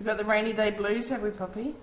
We've got the rainy day blues, have we, Poppy?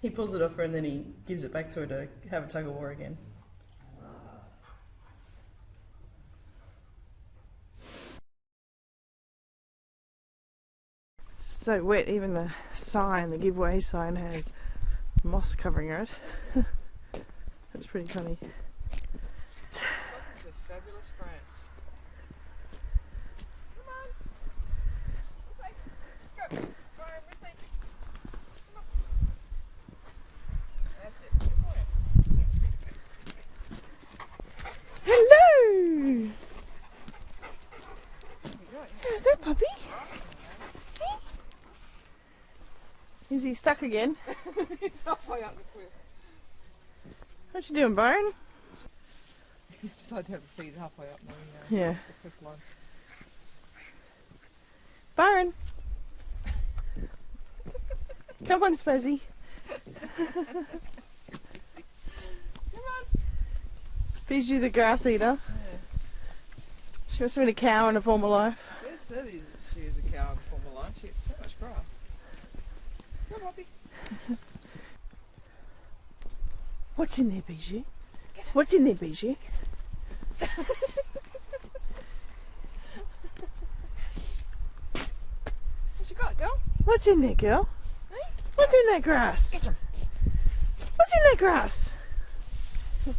He pulls it off her and then he gives it back to her to have a tug of war again. So wet, even the sign, the giveaway sign, has moss covering it. That's pretty funny. Welcome to fabulous France. Come on. This way. Go. Brian, with me. Come on. That's it. Good boy. Hello! There How's that, puppy? Is he stuck again? He's halfway up the cliff. What you doing, Byron? He's decided to have a feed halfway up now. Yeah. The cliff line. Byron! Come on, Spazzy. Come on. Bijou the grass eater. Yeah. She must have been a cow in a former life. Dad said she is a cow in former life. She eats so much grass. Come on, Poppy. What's in there, Bijou? What's in there, Bijou? What you got, girl? What's in there, girl? Hey? What's in that grass? Get him. What's in that grass? Hey,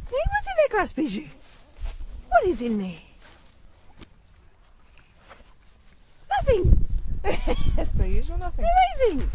what's in that grass, Bijou? What is in there? Nothing. As per usual, nothing. Amazing.